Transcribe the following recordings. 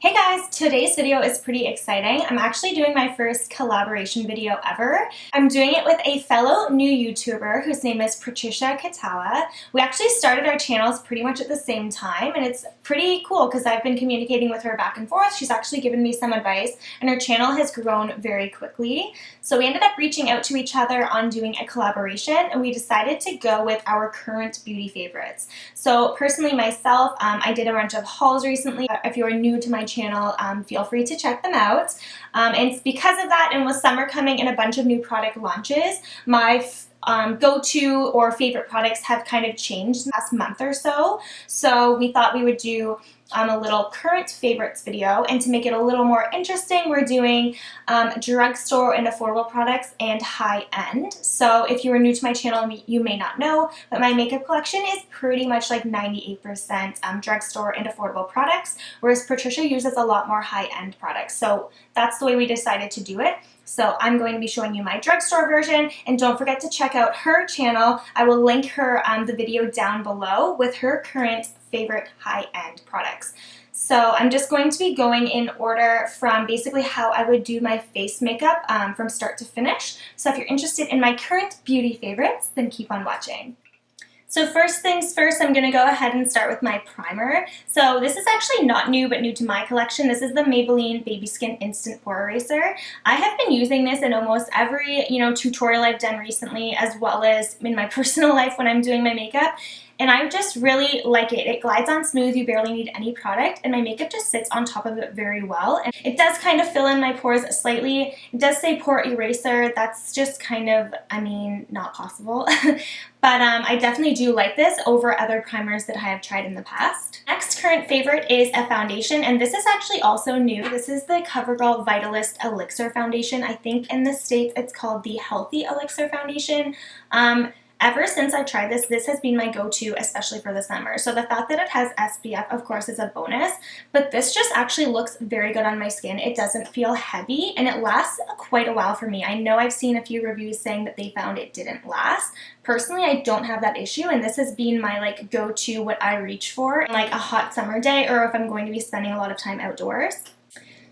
Hey guys, today's video is pretty exciting. I'm actually doing my first collaboration video ever. I'm doing it with a fellow new YouTuber whose name is Patricia Kitala. We actually started our channels pretty much at the same time, and it's pretty cool because I've been communicating with her back and forth. She's actually given me some advice, and her channel has grown very quickly. So we ended up reaching out to each other on doing a collaboration, and we decided to go with our current beauty favorites. So personally myself, I did a bunch of hauls recently. If you're new to my channel, feel free to check them out. And it's because of that, and with summer coming and a bunch of new product launches, my go-to or favorite products have kind of changed the last month or so. So we thought we would do a little current favorites video, and to make it a little more interesting, we're doing drugstore and affordable products and high-end. So if you are new to my channel, you may not know, but my makeup collection is pretty much like 98% drugstore and affordable products, whereas Patricia uses a lot more high-end products. So that's the way we decided to do it. So I'm going to be showing you my drugstore version, and don't forget to check out her channel. I will link her the video down below with her current favorite high-end products. So I'm just going to be going in order from basically how I would do my face makeup from start to finish. So if you're interested in my current beauty favorites, then keep on watching. So first things first, I'm going to go ahead and start with my primer. So this is actually not new, but new to my collection. This is the Maybelline Baby Skin Instant Pore Eraser. I have been using this in almost every, tutorial I've done recently, as well as in my personal life when I'm doing my makeup. And I just really like it. It glides on smooth, you barely need any product, and my makeup just sits on top of it very well. And it does kind of fill in my pores slightly. It does say pore eraser. That's just kind of, not possible. But I definitely do like this over other primers that I have tried in the past. Next current favorite is a foundation, and this is actually also new. This is the Covergirl Vitalist Elixir foundation. I think in the States it's called the Healthy Elixir foundation. Ever since I tried this, this has been my go-to, especially for the summer. So the fact that it has SPF, of course, is a bonus, but this just actually looks very good on my skin. It doesn't feel heavy, and it lasts quite a while for me. I know I've seen a few reviews saying that they found it didn't last. Personally, I don't have that issue, and this has been my go-to, what I reach for in a hot summer day, or if I'm going to be spending a lot of time outdoors.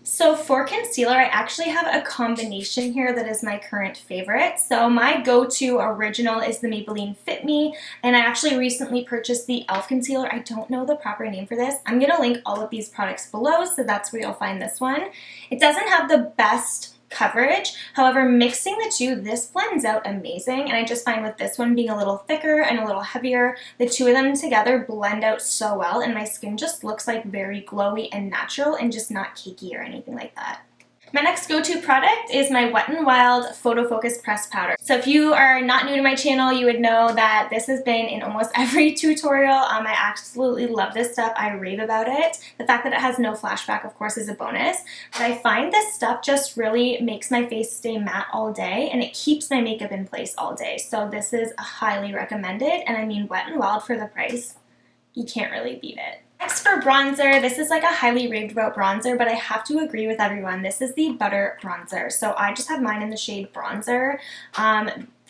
So for concealer, I actually have a combination here that is my current favorite. So my go-to original is the Maybelline Fit Me, and I actually recently purchased the e.l.f. concealer. I don't know the proper name for this. I'm going to link all of these products below, so that's where you'll find this one. It doesn't have the best coverage. However, mixing the two, this blends out amazing, and I just find with this one being a little thicker and a little heavier, the two of them together blend out so well, and my skin just looks like very glowy and natural and just not cakey or anything like that. My next go-to product is my Wet n Wild Photo Focus Pressed Powder. So if you are not new to my channel, you would know that this has been in almost every tutorial. I absolutely love this stuff. I rave about it. The fact that it has no flashback, of course, is a bonus. But I find this stuff just really makes my face stay matte all day, and it keeps my makeup in place all day. So this is highly recommended, and Wet n Wild for the price, you can't really beat it. Next for bronzer, this is a highly raved about bronzer, but I have to agree with everyone. This is the Butter Bronzer. So I just have mine in the shade Bronzer.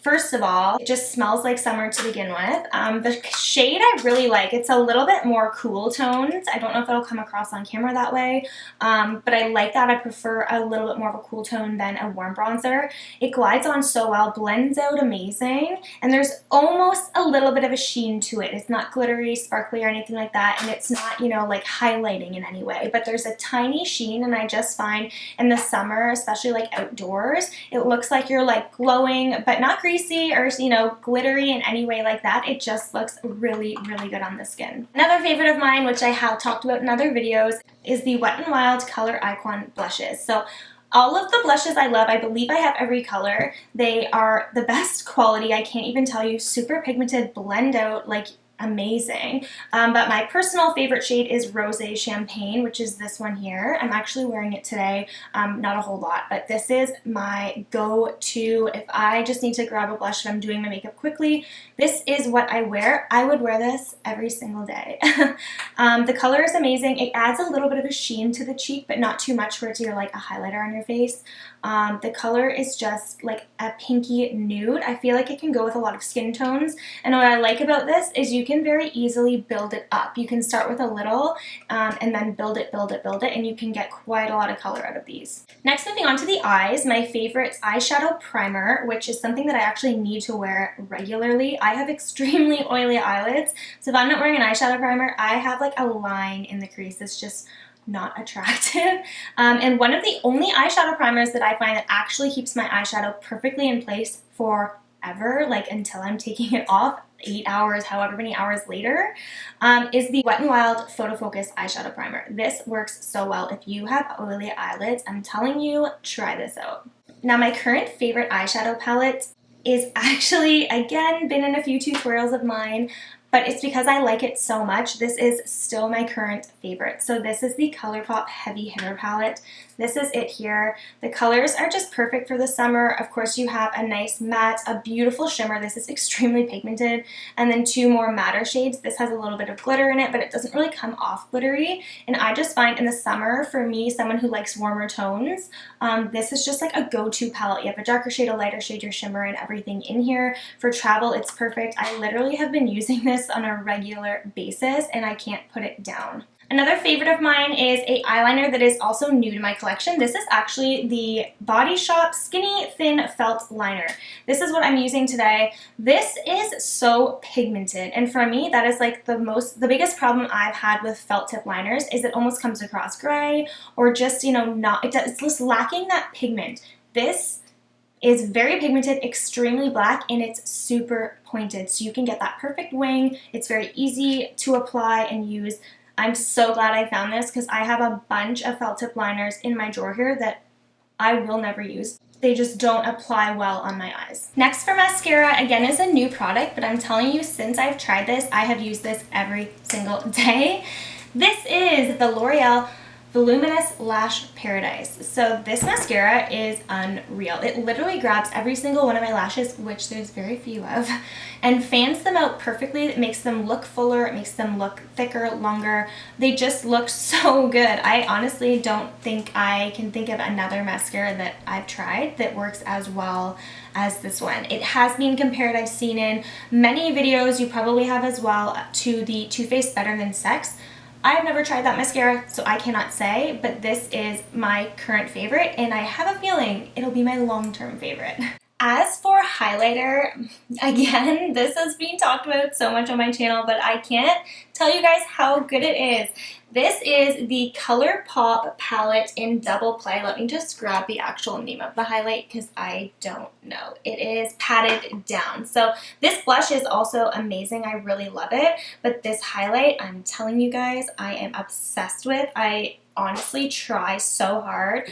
First of all, it just smells like summer to begin with. The shade I really like. It's a little bit more cool toned. I don't know if it'll come across on camera that way, but I like that. I prefer a little bit more of a cool tone than a warm bronzer. It glides on so well, blends out amazing, and there's almost a little bit of a sheen to it. It's not glittery, sparkly, or anything like that, and it's not, highlighting in any way, but there's a tiny sheen, and I just find in the summer, especially outdoors, it looks like you're glowing, but not greasy or glittery in any way like that. It just looks really, really good on the skin. Another favorite of mine, which I have talked about in other videos, is the Wet n Wild Color Icon blushes. So all of the blushes I love. I believe I have every color. They are the best quality. I can't even tell you. Super pigmented, blend out amazing. But my personal favorite shade is Rosé Champagne, which is this one here. I'm actually wearing it today, not a whole lot, but this is my go-to if I just need to grab a blush if I'm doing my makeup quickly. This is what I wear. I would wear this every single day. The color is amazing. It adds a little bit of a sheen to the cheek, but not too much for it to be a highlighter on your face. The color is just a pinky nude. I feel like it can go with a lot of skin tones, and what I like about this is you can very easily build it up. You can start with a little and then build it, and you can get quite a lot of color out of these. Next, moving on to the eyes, my favorite eyeshadow primer, which is something that I actually need to wear regularly. I have extremely oily eyelids, so if I'm not wearing an eyeshadow primer, I have like a line in the crease. It's just not attractive. And one of the only eyeshadow primers that I find that actually keeps my eyeshadow perfectly in place forever, like until I'm taking it off 8 hours, however many hours later, is the Wet n Wild Photo Focus eyeshadow primer. This works so well. If you have oily eyelids, I'm telling you, try this out. Now, my current favorite eyeshadow palette is actually, again, been in a few tutorials of mine, but it's because I like it so much. This is still my current favorite. So this is the Colourpop Heavy Hitter palette. This is it here. The colors are just perfect for the summer. Of course, you have a nice matte, a beautiful shimmer. This is extremely pigmented. And then two more matter shades. This has a little bit of glitter in it, but it doesn't really come off glittery. And I just find in the summer, for me, someone who likes warmer tones, this is just like a go-to palette. You have a darker shade, a lighter shade, your shimmer, and everything in here. For travel, it's perfect. I literally have been using this on a regular basis, and I can't put it down. Another favorite of mine is a eyeliner that is also new to my collection. This is actually the Body Shop Skinny Thin Felt Liner. This is what I'm using today. This is so pigmented, and for me, that is like the biggest problem I've had with felt tip liners is it almost comes across gray or just, you know, it's just lacking that pigment. This is very pigmented, extremely black, and it's super pointed, so you can get that perfect wing. It's very easy to apply and use. I'm so glad I found this because I have a bunch of felt tip liners in my drawer here that I will never use. They just don't apply well on my eyes. Next, for mascara, again, is a new product, but I'm telling you, since I've tried this, I have used this every single day. This is the L'Oreal Voluminous Lash Paradise. So this mascara is unreal. It literally grabs every single one of my lashes, which there's very few of, and fans them out perfectly. It makes them look fuller, it makes them look thicker, longer. They just look so good. I honestly don't think I can think of another mascara that I've tried that works as well as this one. It has been compared, I've seen in many videos, you probably have as well, to the Too Faced Better Than Sex. I've never tried that mascara, so I cannot say, but this is my current favorite, and I have a feeling it'll be my long-term favorite. As for highlighter, again, this has been talked about so much on my channel, but I can't tell you guys how good it is. This is the Colourpop palette in Double Play. Let me just grab the actual name of the highlight because I don't know. It is Patted Down. So this blush is also amazing. I really love it. But this highlight, I'm telling you guys, I am obsessed with. I honestly try so hard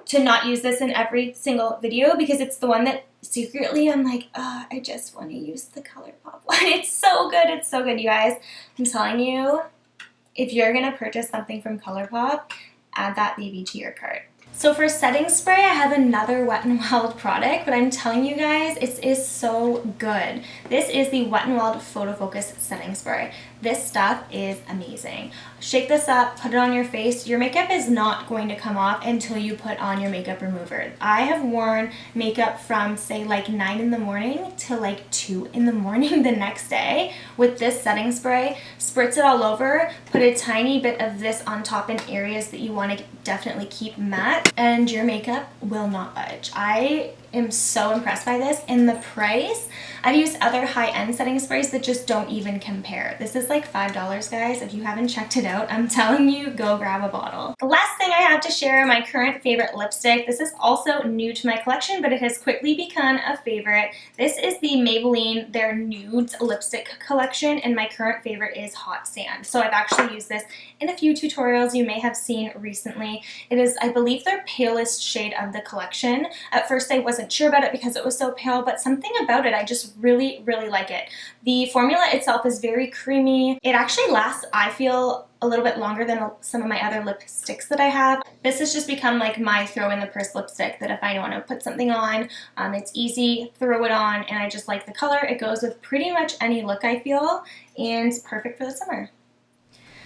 to not use this in every single video because it's the one that secretly I'm like, oh, I just want to use the Colourpop one. It's so good. It's so good, you guys. I'm telling you, if you're going to purchase something from Colourpop, add that baby to your cart. So for setting spray, I have another Wet n Wild product, but I'm telling you guys, it is so good. This is the Wet n Wild Photo Focus Setting Spray. This stuff is amazing. Shake this up, put it on your face. Your makeup is not going to come off until you put on your makeup remover. I have worn makeup from, say, like 9 in the morning to like 2 in the morning the next day with this setting spray. Spritz it all over, put a tiny bit of this on top in areas that you want to definitely keep matte, and your makeup will not budge. I am so impressed by this, and the price, I've used other high-end setting sprays that just don't even compare. This is like $5, guys. If you haven't checked it out, I'm telling you, go grab a bottle. The last thing I have to share, my current favorite lipstick. This is also new to my collection, but it has quickly become a favorite. This is the Maybelline, their Nudes lipstick collection, and my current favorite is Hot Sand. So I've actually used this in a few tutorials you may have seen recently. It is, I believe, their palest shade of the collection. At first I wasn't sure about it because it was so pale, but something about it, I just really, really like it. The formula itself is very creamy. It actually lasts, I feel, a little bit longer than some of my other lipsticks that I have. This has just become like my throw in the purse lipstick that if I want to put something on, it's easy, throw it on, and I just like the color. It goes with pretty much any look, I feel, and perfect for the summer.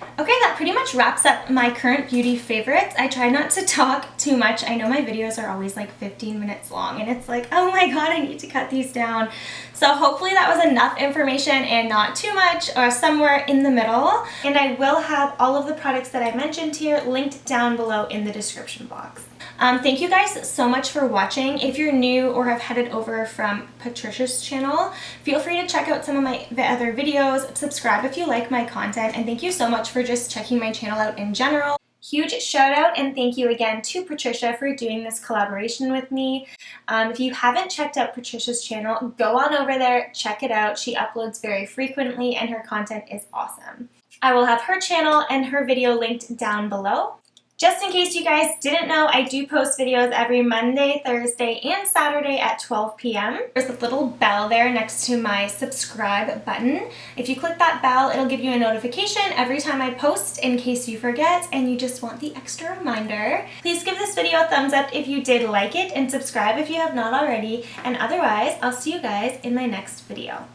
Okay, that pretty much wraps up my current beauty favorites. I try not to talk too much. I know my videos are always like 15 minutes long and it's like, oh my god, I need to cut these down. So hopefully that was enough information and not too much, or somewhere in the middle. And I will have all of the products that I mentioned here linked down below in the description box. Thank you guys so much for watching. If you're new or have headed over from Patricia's channel, feel free to check out some of my other videos, subscribe if you like my content, and thank you so much for just checking my channel out in general. Huge shout out and thank you again to Patricia for doing this collaboration with me. If you haven't checked out Patricia's channel, go on over there, check it out. She uploads very frequently and her content is awesome. I will have her channel and her video linked down below. Just in case you guys didn't know, I do post videos every Monday, Thursday, and Saturday at 12 p.m. There's a little bell there next to my subscribe button. If you click that bell, it'll give you a notification every time I post in case you forget and you just want the extra reminder. Please give this video a thumbs up if you did like it and subscribe if you have not already. And otherwise, I'll see you guys in my next video.